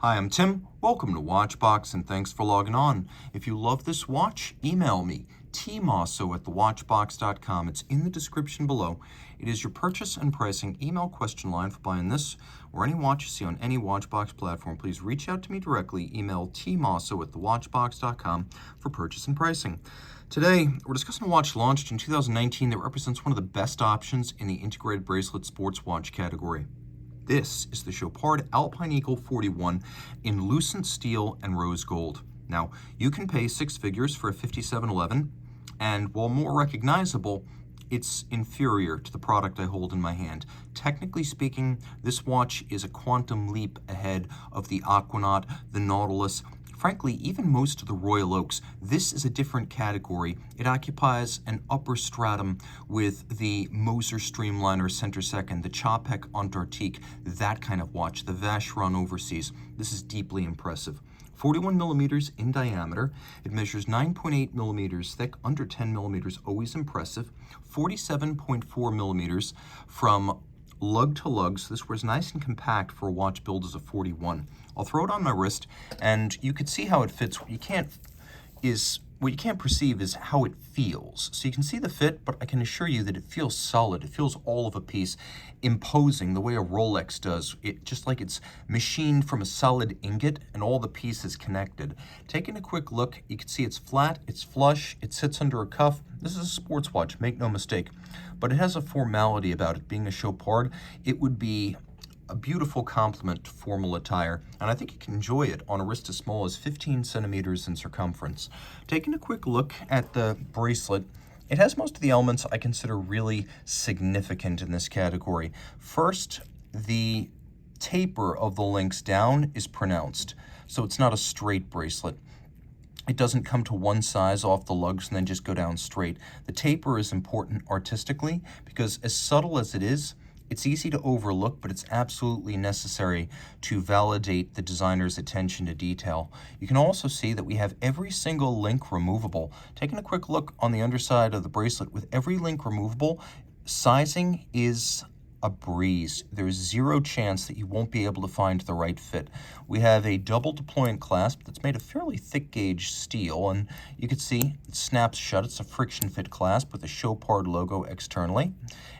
Hi, I'm Tim. Welcome to Watchbox and thanks for logging on. If you love this watch, email me, Team Mosso at thewatchbox.com. It's in the description below. It is your purchase and pricing email question line for buying this or any watch you see on any Watchbox platform. Please reach out to me directly. Email tmosso at thewatchbox.com for purchase and pricing. Today, we're discussing a watch launched in 2019 that represents one of the best options in the integrated bracelet sports watch category. This is the Chopard Alpine Eagle 41 in Lucent steel and rose gold. Now, you can pay six figures for a 5711, and while more recognizable, it's inferior to the product I hold in my hand. Technically speaking, this watch is a quantum leap ahead of the Aquanaut, the Nautilus, frankly, even most of the Royal Oaks. This is a different category. It occupies an upper stratum with the Moser Streamliner Center Second, the Chopard Antarctique, that kind of watch, the Vacheron Overseas. This is deeply impressive. 41 millimeters in diameter. It measures 9.8 millimeters thick, under 10 millimeters, always impressive. 47.4 millimeters from lug-to-lug, so this wears nice and compact for a watch build as a 41. I'll throw it on my wrist, and you can see how it fits. What you can't perceive is how it feels. So you can see the fit, but I can assure you that it feels solid. It feels all of a piece, imposing the way a Rolex does. It just like it's machined from a solid ingot and all the pieces connected. Taking a quick look, you can see it's flat, it's flush, it sits under a cuff. This is a sports watch, make no mistake, but it has a formality about it. Being a Chopard, it would be a beautiful complement to formal attire, and I think you can enjoy it on a wrist as small as 15 centimeters in circumference. Taking a quick look at the bracelet, it has most of the elements I consider really significant in this category. First, the taper of the links down is pronounced, so it's not a straight bracelet. It doesn't come to one size off the lugs and then just go down straight. The taper is important artistically because, as subtle as it is, it's easy to overlook, but it's absolutely necessary to validate the designer's attention to detail. You can also see that we have every single link removable. Taking a quick look on the underside of the bracelet, with every link removable, sizing is a breeze. There's zero chance that you won't be able to find the right fit. We have a double deployant clasp that's made of fairly thick gauge steel, and you can see it snaps shut. It's a friction fit clasp with a Chopard logo externally.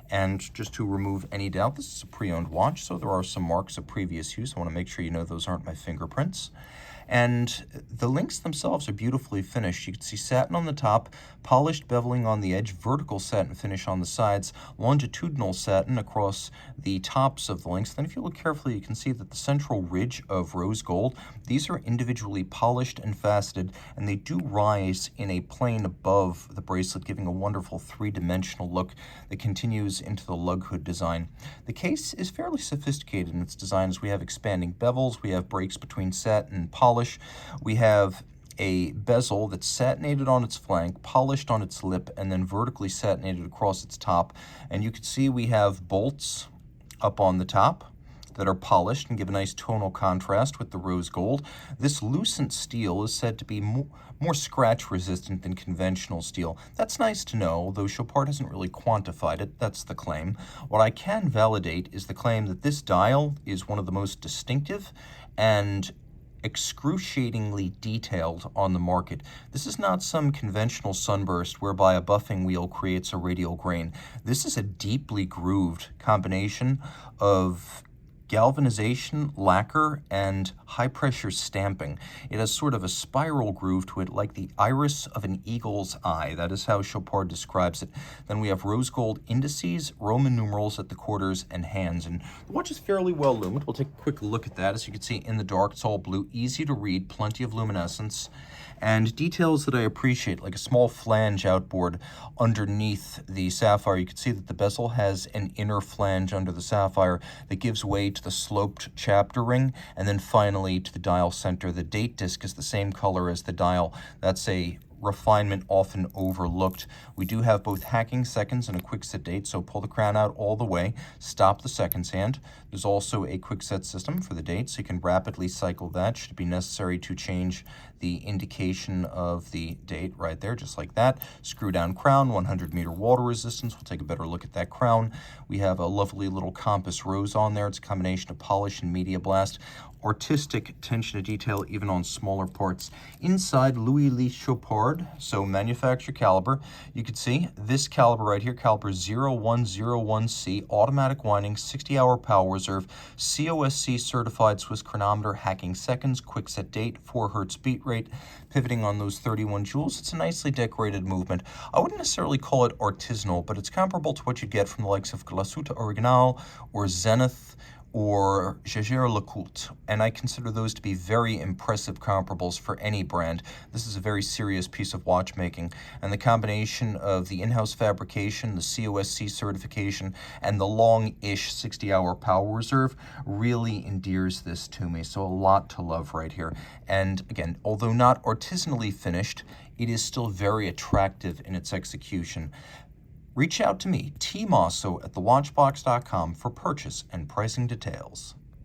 And just to remove any doubt, this is a pre-owned watch, so there are some marks of previous use. I want to make sure you know those aren't my fingerprints. And the links themselves are beautifully finished. You can see satin on the top, polished beveling on the edge, vertical satin finish on the sides, longitudinal satin across the tops of the links. Then if you look carefully, you can see that the central ridge of rose gold, these are individually polished and faceted, and they do rise in a plane above the bracelet, giving a wonderful three-dimensional look that continues into the lug hood design. The case is fairly sophisticated in its design, as we have expanding bevels, we have breaks between satin and polish. We have a bezel that's satinated on its flank, polished on its lip, and then vertically satinated across its top. And you can see we have bolts up on the top that are polished and give a nice tonal contrast with the rose gold. This Lucent steel is said to be more scratch resistant than conventional steel. That's nice to know, although Chopard hasn't really quantified it. That's the claim. What I can validate is the claim that this dial is one of the most distinctive and excruciatingly detailed on the market. This is not some conventional sunburst whereby a buffing wheel creates a radial grain. This is a deeply grooved combination of galvanization, lacquer, and high-pressure stamping. It has sort of a spiral groove to it, like the iris of an eagle's eye. That is how Chopard describes it. Then we have rose gold indices, Roman numerals at the quarters, and hands. And the watch is fairly well lumined. We'll take a quick look at that. As you can see, in the dark, it's all blue, easy to read, plenty of luminescence, and details that I appreciate, like a small flange outboard underneath the sapphire. You can see that the bezel has an inner flange under the sapphire that gives way to the sloped chapter ring, and then finally to the dial center. The date disc is the same color as the dial. That's a refinement often overlooked. We do have both hacking seconds and a quick set date, so pull the crown out all the way, stop the seconds hand. There's also a quick set system for the date, so you can rapidly cycle that should it be necessary to change the indication of the date right there, just like that. Screw down crown, 100-meter water resistance. We'll take a better look at that crown. We have a lovely little compass rose on there. It's a combination of polish and media blast. Artistic attention to detail even on smaller parts. Inside, Louis Le Chopard, so manufacturer caliber. You can see this caliber right here, caliber 0101C, automatic winding, 60-hour power reserve, COSC certified Swiss chronometer, hacking seconds, quick set date, 4 hertz beat rate, pivoting on those 31 joules. It's a nicely decorated movement. I wouldn't necessarily call it artisanal, but it's comparable to what you'd get from the likes of Glasuta Original or Zenith or Jaeger LeCoultre, and I consider those to be very impressive comparables for any brand. This is a very serious piece of watchmaking, and the combination of the in-house fabrication, the COSC certification, and the long-ish 60-hour power reserve really endears this to me, so a lot to love right here. And again, although not artisanally finished, it is still very attractive in its execution. Reach out to me, Team Mosso at thewatchbox.com for purchase and pricing details.